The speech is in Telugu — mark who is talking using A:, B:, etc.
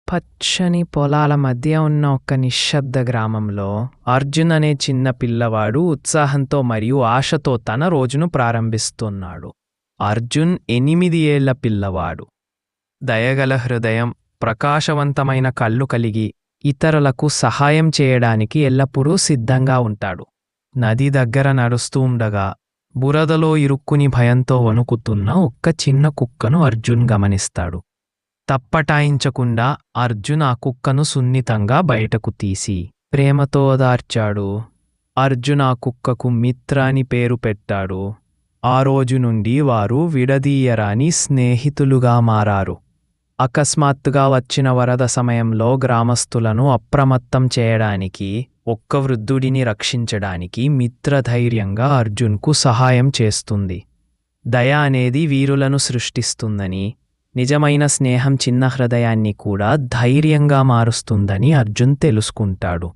A: పచ్చని పొలాల మధ్య ఉన్న ఒక నిశ్శబ్ద గ్రామంలో అర్జున్ అనే చిన్న పిల్లవాడు ఉత్సాహంతో మరియు ఆశతో తన రోజును ప్రారంభిస్తున్నాడు. అర్జున్ 8 ఏళ్ల పిల్లవాడు. దయగల హృదయం, ప్రకాశవంతమైన కళ్ళు కలిగి ఇతరులకు సహాయం చేయడానికి ఎల్లప్పుడూ సిద్ధంగా ఉంటాడు. నది దగ్గర నడుస్తూ ఉండగా బురదలో ఇరుక్కుని భయంతో వణుకుతున్న ఒక్క చిన్న కుక్కను అర్జున్ గమనిస్తాడు. తప్పటాయించకుండా అర్జున్ ఆ కుక్కను సున్నితంగా బయటకు తీసి ప్రేమతో ఓదార్చాడు. అర్జున్ ఆ కుక్కకు మిత్ర అని పేరు పెట్టాడు. ఆ రోజు నుండి వారు విడదీయరాని స్నేహితులుగా మారారు. అకస్మాత్తుగా వచ్చిన వరద సమయంలో గ్రామస్తులను అప్రమత్తం చేయడానికి, ఒక్క వృద్ధుడిని రక్షించడానికి మిత్ర ధైర్యంగా అర్జున్కు సహాయం చేస్తుంది. దయ అనేది వీరులను సృష్టిస్తుందని, నిజమైన స్నేహం చిన్న హృదయాన్ని కూడా ధైర్యంగా మారుస్తుందని అర్జున్ తెలుసుకుంటాడు.